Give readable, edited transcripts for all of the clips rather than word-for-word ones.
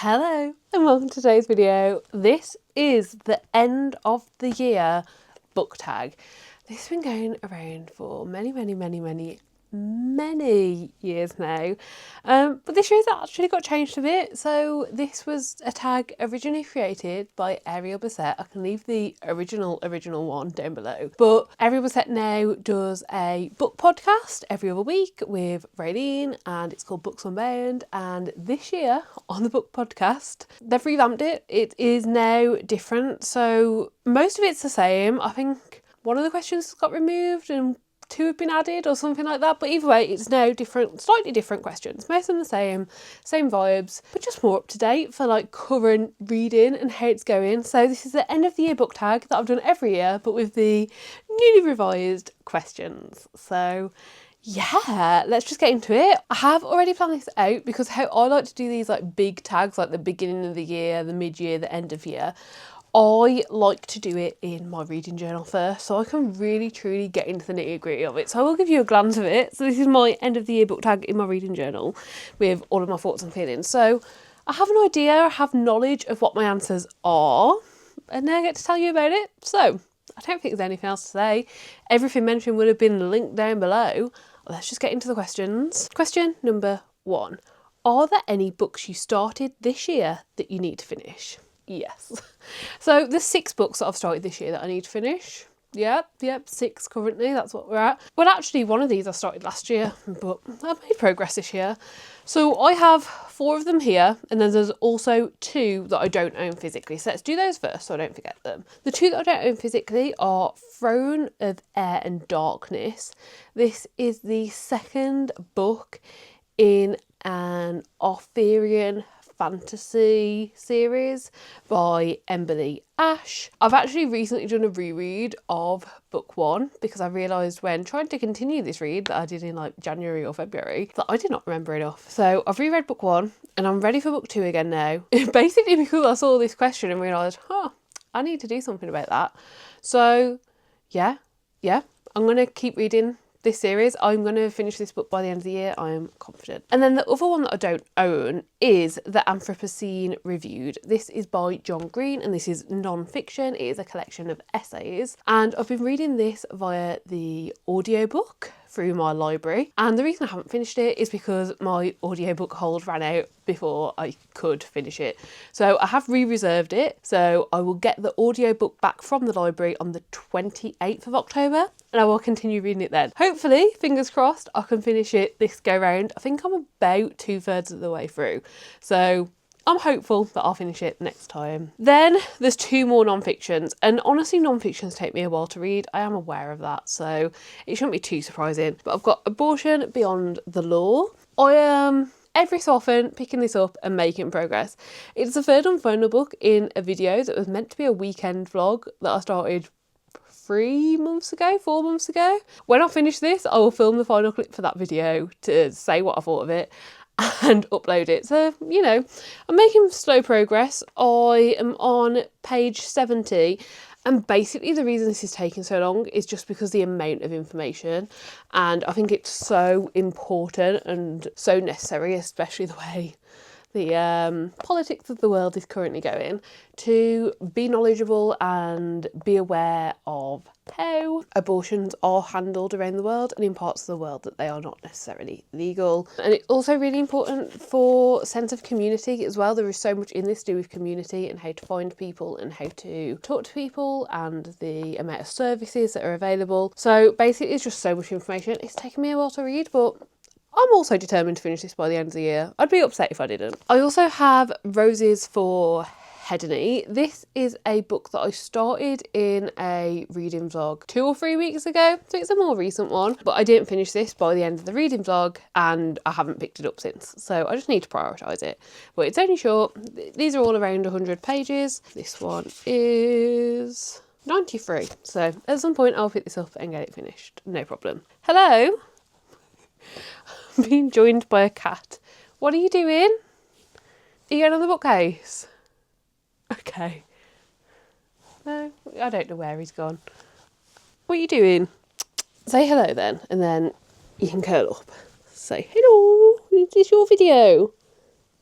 Hello and welcome to today's video. This is the end of the year book tag. This has been going around for many years now, but this year's actually got changed a bit. So this was a tag originally created by Ariel Bissett. I can leave the original one down below, but Ariel Bissett now does a book podcast every other week with Raylene, and it's called Books Unbound. And this year on the book podcast they've revamped it. It is now different, so most of it's the same. I think one of the questions got removed and two have been added or something like that, but either way it's now different, slightly different questions, most of them the same vibes, but just more up to date for like current reading and how it's going. So this is the end of the year book tag that I've done every year, but with the newly revised questions. So yeah, let's just get into it. I have already planned this out because how I like to do these like big tags, like the beginning of the year, the mid-year, the end of year, I like to do it in my reading journal first, so I can really truly get into the nitty gritty of it. So I will give you a glance of it. So this is my end of the year book tag in my reading journal with all of my thoughts and feelings. So I have an idea, I have knowledge of what my answers are, and now I get to tell you about it. So I don't think there's anything else to say. Everything mentioned would have been linked down below. Let's just get into the questions. Question number 1. Are there any books you started this year that you need to finish? Yes. So there's 6 books that I've started this year that I need to finish. Yep, 6 currently, that's what we're at. Well, actually one of these I started last year, but I've made progress this year. So I have 4 of them here, and then there's also 2 that I don't own physically. So let's do those first so I don't forget them. The 2 that I don't own physically are Throne of Air and Darkness. This is the second book in an Arthurian fantasy series by Emily Ash. I've actually recently done a reread of book 1 because I realised when trying to continue this read that I did in like January or February that I did not remember enough. So I've reread book 1 and I'm ready for book 2 again now. Basically because I saw this question and realised, I need to do something about that. So yeah, I'm going to keep reading this series. I'm going to finish this book by the end of the year, I'm confident. And then the other one that I don't own is The Anthropocene Reviewed. This is by John Green and this is non-fiction. It is a collection of essays, and I've been reading this via the audiobook through my library, and the reason I haven't finished it is because my audiobook hold ran out before I could finish it. So I have re-reserved it, so I will get the audiobook back from the library on the 28th of October and I will continue reading it then. Hopefully, fingers crossed, I can finish it this go round. I think I'm about 2/3 of the way through, so I'm hopeful that I'll finish it next time. Then there's 2 more non-fictions, and honestly non-fictions take me a while to read. I am aware of that, so it shouldn't be too surprising. But I've got Abortion Beyond the Law. I am every so often picking this up and making progress. It's the third and final book in a video that was meant to be a weekend vlog that I started 4 months ago. When I finish this, I will film the final clip for that video to say what I thought of it and upload it. So, you know, I'm making slow progress. I am on page 70, and basically the reason this is taking so long is just because the amount of information, and I think it's so important and so necessary, especially the way the politics of the world is currently going, to be knowledgeable and be aware of how abortions are handled around the world and in parts of the world that they are not necessarily legal. And it's also really important for sense of community as well. There is so much in this to do with community and how to find people and how to talk to people and the amount of services that are available. So basically it's just so much information. It's taken me a while to read, but I'm also determined to finish this by the end of the year. I'd be upset if I didn't. I also have Roses for Hedony. This is a book that I started in a reading vlog 2 or 3 weeks ago, so it's a more recent one, but I didn't finish this by the end of the reading vlog and I haven't picked it up since, so I just need to prioritise it. But it's only short. These are all around 100 pages. This one is 93, so at some point I'll pick this up and get it finished, no problem. Hello? I'm being joined by a cat. What are you doing? Are you going on the bookcase? Okay. No, I don't know where he's gone. What are you doing? Say hello then, and then you can curl up. Say hello. Is this your video?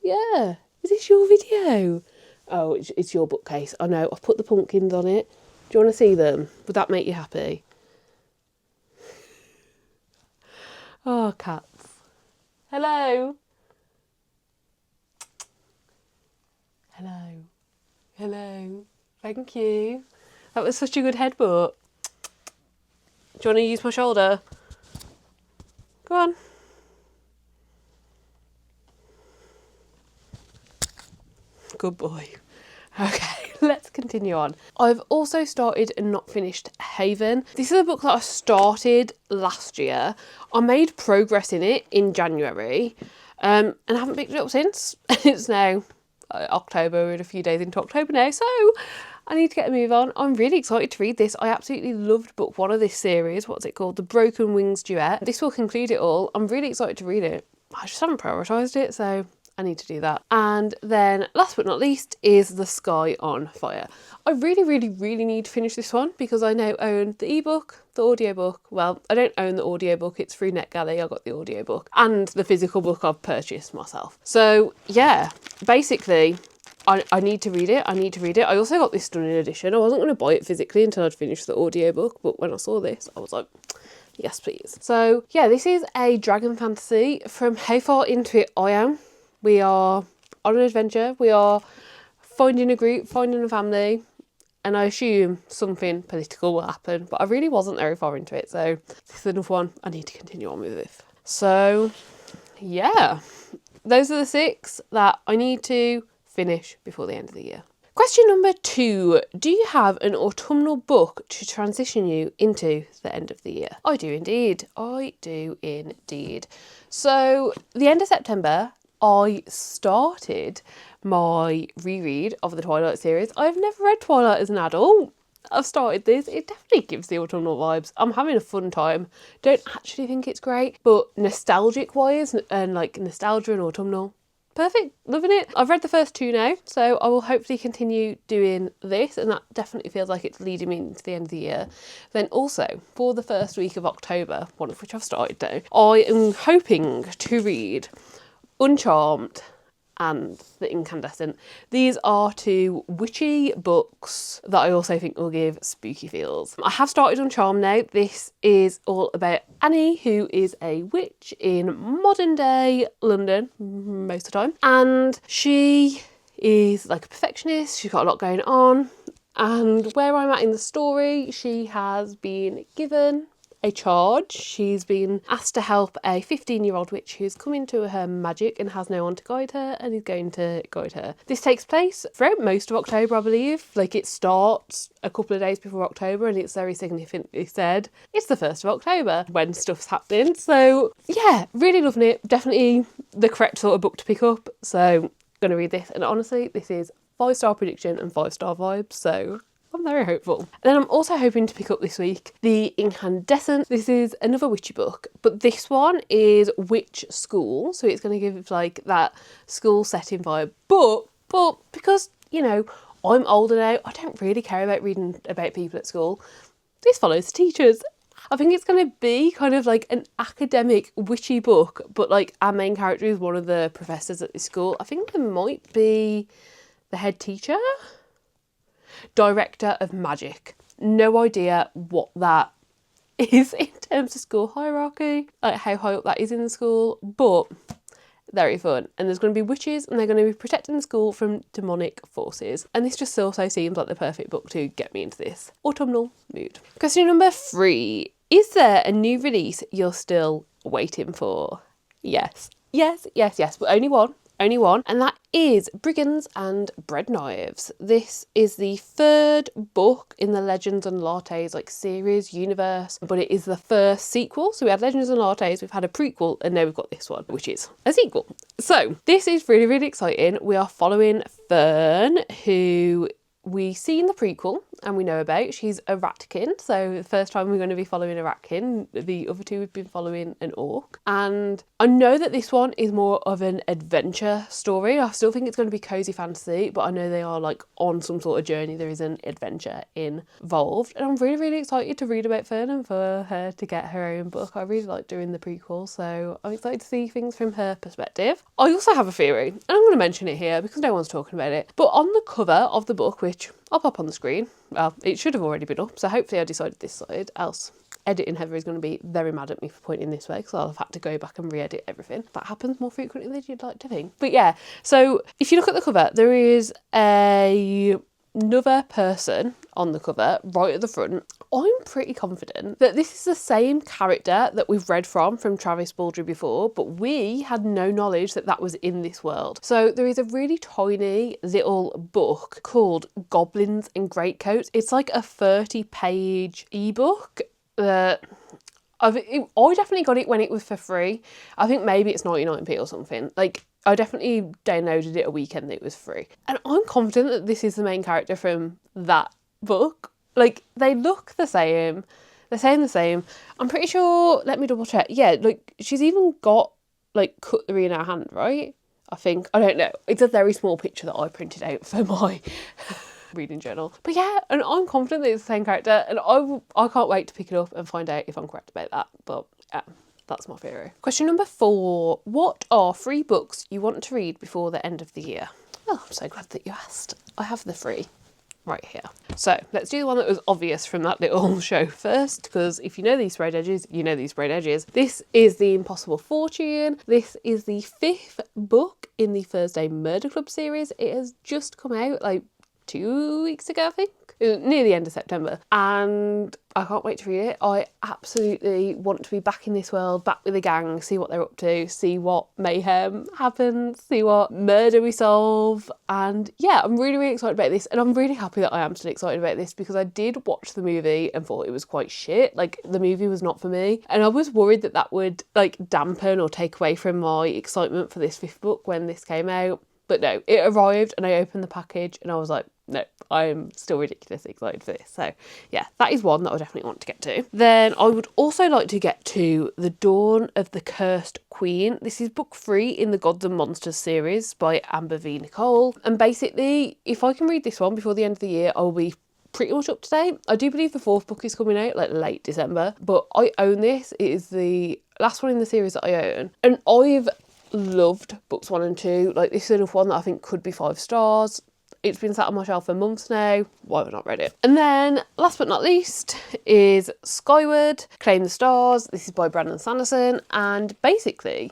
Yeah. Is this your video? Oh, it's your bookcase. I know, I've put the pumpkins on it. Do you want to see them? Would that make you happy? Oh, cats. Hello. Hello. Hello. Thank you. That was such a good headbutt. Do you want to use my shoulder? Go on. Good boy. Okay, let's continue on. I've also started and not finished Haven. This is a book that I started last year. I made progress in it in January and I haven't picked it up since. It's now October, we're a few days into October now, so I need to get a move on. I'm really excited to read this. I absolutely loved book one of this series. What's it called? The Broken Wings Duet. This will conclude it all. I'm really excited to read it. I just haven't prioritised it, so I need to do that. And then last but not least is The Sky on Fire. I really need to finish this one because I now own the ebook, the audiobook. Well, I don't own the audiobook, it's through NetGalley. I got the audiobook and the physical book I've purchased myself. So yeah, basically I need to read it. I also got this stunning edition. I wasn't going to buy it physically until I'd finished the audiobook, but when I saw this I was like, yes please. So yeah, this is a dragon fantasy. From how far into it I am, we are on an adventure. We are finding a group, finding a family, and I assume something political will happen, but I really wasn't very far into it, so this is another one I need to continue on with. So yeah, those are the 6 that I need to finish before the end of the year. Question number 2. Do you have an autumnal book to transition you into the end of the year? I do indeed. So the end of September, I started my reread of the Twilight series. I've never read Twilight as an adult. I've started this. It definitely gives the autumnal vibes. I'm having a fun time. Don't actually think it's great, but nostalgic wise and like nostalgia and autumnal, perfect, loving it. I've read the first 2 now, so I will hopefully continue doing this, and that definitely feels like it's leading me into the end of the year. Then also, for the first week of October, one of which I've started now, I am hoping to read Uncharmed and The Incandescent. These are 2 witchy books that I also think will give spooky feels. I have started Uncharmed now. This is all about Annie, who is a witch in modern day London most of the time, and she is like a perfectionist. She's got a lot going on, and where I'm at in the story, she has been given a charge. She's been asked to help a 15-year-old witch who's come into her magic and has no one to guide her, and is going to guide her. This takes place throughout most of October, I believe. Like, it starts a couple of days before October, and it's very significantly said it's the 1st of October when stuff's happening. So yeah, really loving it. Definitely the correct sort of book to pick up. So gonna read this, and honestly, this is 5-star prediction and 5-star vibes, so I'm very hopeful. And then I'm also hoping to pick up this week The Incandescent. This is another witchy book, but this one is witch school, so it's going to give like that school setting vibe. But because, you know, I'm older now, I don't really care about reading about people at school. This follows the teachers. I think it's going to be kind of like an academic witchy book, but like our main character is one of the professors at this school. I think there might be the head teacher? Director of magic. No idea what that is in terms of school hierarchy, like how high up that is in the school, but very fun. And there's going to be witches, and they're going to be protecting the school from demonic forces. And this just also seems like the perfect book to get me into this autumnal mood. Question number 3. Is there a new release you're still waiting for? Yes, but only one. And that is Brigands and Bread Knives. This is the 3rd book in the Legends and Lattes like series universe, but it is the first sequel. So we had Legends and Lattes, we've had a prequel, and now we've got this one, which is a sequel. So this is really exciting. We are following Fern, who we see in the prequel and we know about. She's a ratkin, so the first time we're going to be following a ratkin. The other two we've been following an orc. And I know that this one is more of an adventure story. I still think it's going to be cozy fantasy, but I know they are like on some sort of journey. There is an adventure involved. And I'm really, really excited to read about Fern and for her to get her own book. I really like doing the prequel, so I'm excited to see things from her perspective. I also have a theory, and I'm going to mention it here because no one's talking about it. But on the cover of the book, which I'll pop on the screen, well, it should have already been up, so hopefully I decided this side, else editing Heather is going to be very mad at me for pointing this way because I'll have had to go back and re-edit everything. That happens more frequently than you'd like to think. But yeah, so if you look at the cover, there is another person on the cover right at the front. I'm pretty confident that this is the same character that we've read from Travis Baldry before, but we had no knowledge that that was in this world. So there is a really tiny little book called Goblins and Greatcoats. It's like a 30-page ebook that I definitely got it when it was for free. I think maybe it's 99p or something. Like, I definitely downloaded it a weekend that it was free. And I'm confident that this is the main character from that book. Like, they look the same. They're saying the same. I'm pretty sure, let me double check. Yeah, like, she's even got, like, cutlery in her hand, right? I think. I don't know. It's a very small picture that I printed out for my reading journal. But yeah, and I'm confident that it's the same character, and I can't wait to pick it up and find out if I'm correct about that. But yeah, that's my theory. Question number 4. What are 3 books you want to read before the end of the year? Oh, I'm so glad that you asked. I have the 3 right here. So let's do the one that was obvious from that little show first, because if you know these sprayed edges, you know these sprayed edges. This is The Impossible Fortune. This is the 5th book in the Thursday Murder Club series. It has just come out like 2 weeks ago, I think. It was near the end of September, and I can't wait to read it. I absolutely want to be back in this world, back with the gang, see what they're up to, see what mayhem happens, see what murder we solve. And yeah, I'm really, really excited about this, and I'm really happy that I am still excited about this because I did watch the movie and thought it was quite shit. Like, the movie was not for me, and I was worried that that would like dampen or take away from my excitement for this 5th book when this came out. But no, it arrived and I opened the package and I was like, no, I'm still ridiculously excited for this. So yeah, that is one that I definitely want to get to. Then I would also like to get to The Dawn of the Cursed Queen. This is book 3 in the Gods and Monsters series by Amber V. Nicole. And basically, if I can read this one before the end of the year, I'll be pretty much up to date. I do believe the 4th book is coming out like late December, but I own this. It is the last one in the series that I own. And I've loved books 1 and 2. Like, this is enough one that I think could be 5 stars. It's been sat on my shelf for months now. Why have I not read it? And then, last but not least, is Skyward, Claim the Stars. This is by Brandon Sanderson. And basically,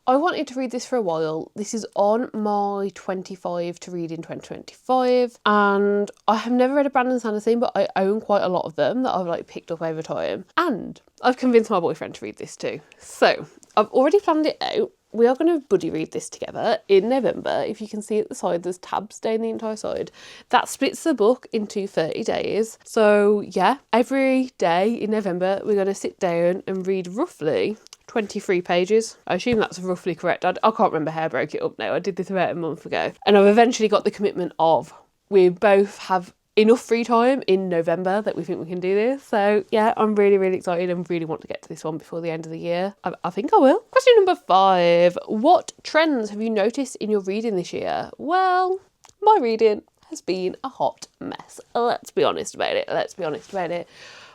I wanted to read this for a while. This is on my 25 to read in 2025. And I have never read a Brandon Sanderson, but I own quite a lot of them that I've like picked up over time. And I've convinced my boyfriend to read this too. So I've already planned it out. We are going to buddy read this together in November. If you can see at the side, there's tabs down the entire side. That splits the book into 30 days. So yeah, every day in November, we're going to sit down and read roughly 23 pages. I assume that's roughly correct. I can't remember how I broke it up now. I did this about a month ago. And I've eventually got the commitment of we both have enough free time in November that we think we can do this. So yeah, I'm really, really excited and really want to get to this one before the end of the year. I think I will. Question number 5. What trends have you noticed in your reading this year? Well, my reading has been a hot mess. Let's be honest about it.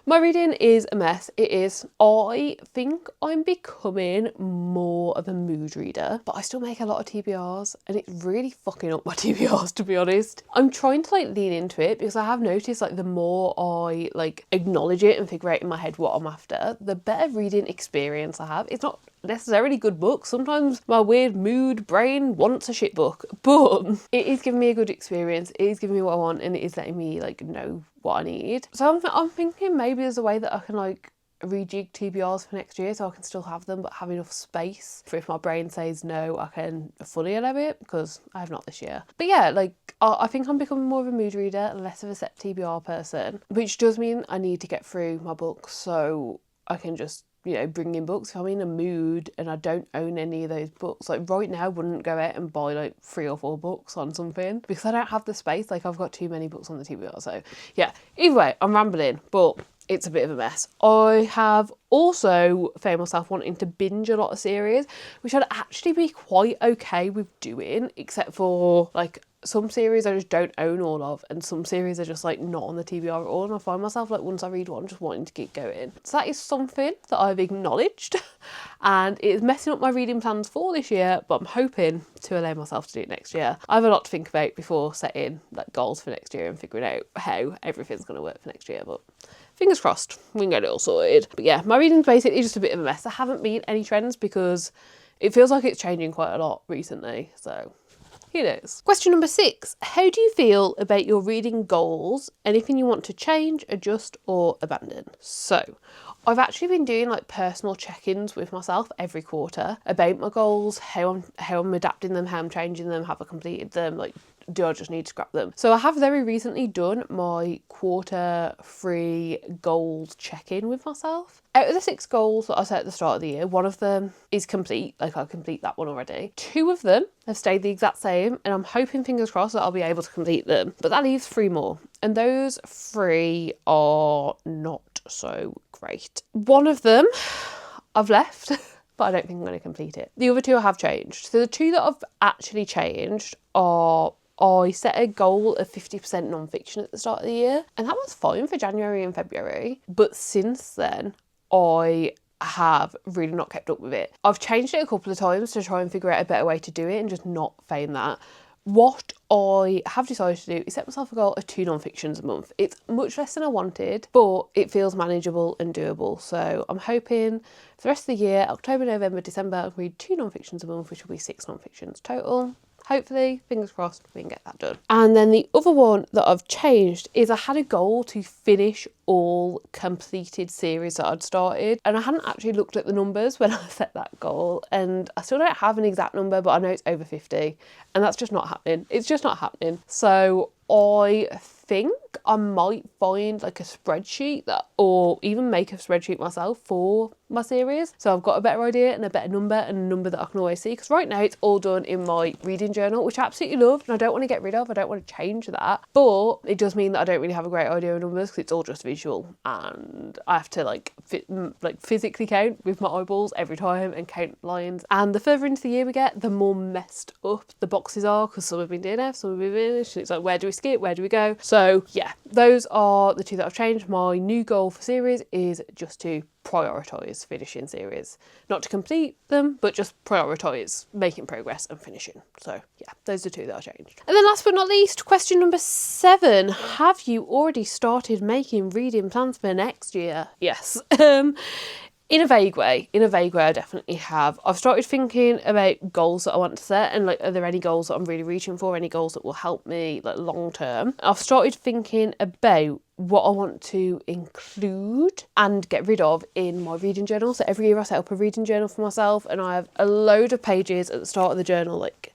My reading is a mess. It is. I think I'm becoming more of a mood reader, but I still make a lot of TBRs and it's really fucking up my TBRs, to be honest. I'm trying to like lean into it because I have noticed like the more I like acknowledge it and figure out in my head what I'm after, the better reading experience I have. It's not necessarily good books. Sometimes my weird mood brain wants a shit book, but it is giving me a good experience. It is giving me what I want and it is letting me like know what I need. So I'm thinking maybe there's a way that I can like rejig TBRs for next year so I can still have them but have enough space for if my brain says no, I can fully allow it, because I have not this year. But yeah, like I think I'm becoming more of a mood reader and less of a set TBR person, which does mean I need to get through my books so I can just you know, bringing books. If I'm in a mood and I don't own any of those books, like right now I wouldn't go out and buy like 3 or 4 books on something because I don't have the space. Like I've got too many books on the TBR. So yeah, either way, I'm rambling, but it's a bit of a mess. I have also found myself wanting to binge a lot of series, which I'd actually be quite okay with doing, except for like some series I just don't own all of, and some series are just like not on the TBR at all, and I find myself like once I read one just wanting to keep going. So that is something that I've acknowledged and it's messing up my reading plans for this year, but I'm hoping to allow myself to do it next year. I have a lot to think about before setting like goals for next year and figuring out how everything's going to work for next year, but fingers crossed we can get it all sorted. But yeah, my reading's basically just a bit of a mess. There haven't been any trends because it feels like it's changing quite a lot recently, so who knows? Question number 6. How do you feel about your reading goals? Anything you want to change, adjust or abandon? So I've actually been doing like personal check-ins with myself every quarter about my goals, how I'm adapting them, how I'm changing them, have I completed them, like do I just need to scrap them? So I have very recently done my quarter 3 goals check-in with myself. Out of the 6 goals that I set at the start of the year, one of them is complete, like I complete that one already. 2 of them have stayed the exact same, and I'm hoping, fingers crossed, that I'll be able to complete them. But that leaves 3 more, and those 3 are not so great. One of them I've left, but I don't think I'm going to complete it. The other 2 I have changed. So the 2 that I've actually changed are, I set a goal of 50% non-fiction at the start of the year, and that was fine for January and February. But since then, I have really not kept up with it. I've changed it a couple of times to try and figure out a better way to do it and just not found that. What I have decided to do is set myself a goal of 2 non-fictions a month. It's much less than I wanted, but it feels manageable and doable. So I'm hoping for the rest of the year, October, November, December, I'll read 2 non-fictions a month, which will be 6 non-fictions total. Hopefully, fingers crossed, we can get that done. And then the other one that I've changed is I had a goal to finish all completed series that I'd started, and I hadn't actually looked at the numbers when I set that goal, and I still don't have an exact number, but I know it's over 50, and that's just not happening. It's just not happening. So I think I might find like a spreadsheet that, or even make a spreadsheet myself for my series, so I've got a better idea and a better number and a number that I can always see, because right now it's all done in my reading journal, which I absolutely love and I don't want to get rid of. I don't want to change that, but it does mean that I don't really have a great idea of numbers because it's all just visual, and I have to like physically count with my eyeballs every time and count lines. And the further into the year we get, the more messed up the boxes are, because some have been DNF, some have been finished. It's like, where do we skip, where do we go? So yeah, those are the 2 that I've changed. My new goal for series is just to prioritise finishing series, not to complete them, but just prioritise making progress and finishing. So yeah, those are 2 that I changed. And then last but not least, question number 7. Have you already started making reading plans for next year? Yes. In a vague way, I definitely have. I've started thinking about goals that I want to set, and like, are there any goals that I'm really reaching for, any goals that will help me like long term? I've started thinking about what I want to include and get rid of in my reading journal. So every year I set up a reading journal for myself, and I have a load of pages at the start of the journal, like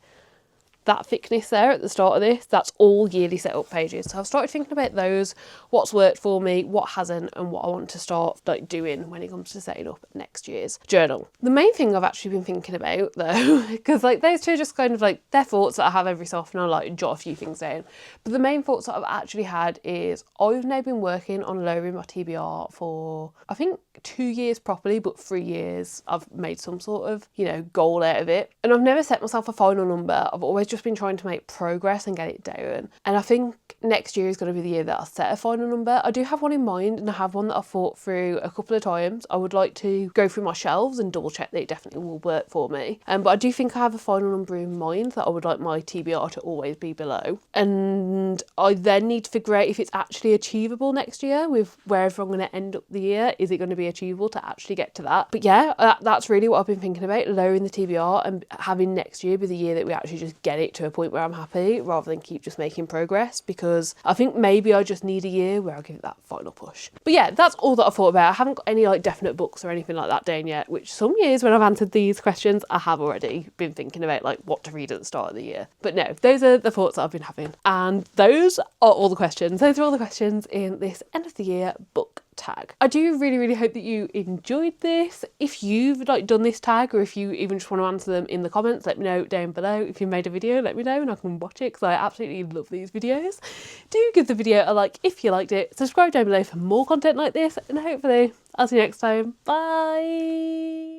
that thickness there at the start of this, that's all yearly set up pages. So I've started thinking about those, what's worked for me, what hasn't, and what I want to start like doing when it comes to setting up next year's journal. The main thing I've actually been thinking about though, because like those 2 are just kind of like, they're thoughts that I have every so often, I like jot a few things down. But the main thoughts that I've actually had is I've now been working on lowering my TBR for, I think 2 years properly, but 3 years I've made some sort of, you know, goal out of it. And I've never set myself a final number. I've always just been trying to make progress and get it down. And I think next year is going to be the year that I'll set a final number. I do have one in mind, and I have one that I've thought through a couple of times. I would like to go through my shelves and double check that it definitely will work for me. But I do think I have a final number in mind that I would like my TBR to always be below. And I then need to figure out if it's actually achievable next year with wherever I'm going to end up the year. Is it going to be achievable to actually get to that? But yeah, that's really what I've been thinking about, lowering the TBR and having next year be the year that we actually just get it to a point where I'm happy, rather than keep just making progress, because I think maybe I just need a year where I'll give it that final push. But yeah, that's all that I thought about. I haven't got any like definite books or anything like that down yet, which some years when I've answered these questions I have already been thinking about like what to read at the start of the year. But no, those are the thoughts that I've been having, and those are all the questions. Those are all the questions in this end of the year book tag. I do really hope that you enjoyed this. If you've like done this tag, or if you even just want to answer them in the comments, let me know down below. If you made a video, let me know and I can watch it, because I absolutely love these videos. Do give the video a like if you liked it, subscribe down below for more content like this, and hopefully I'll see you next time. Bye!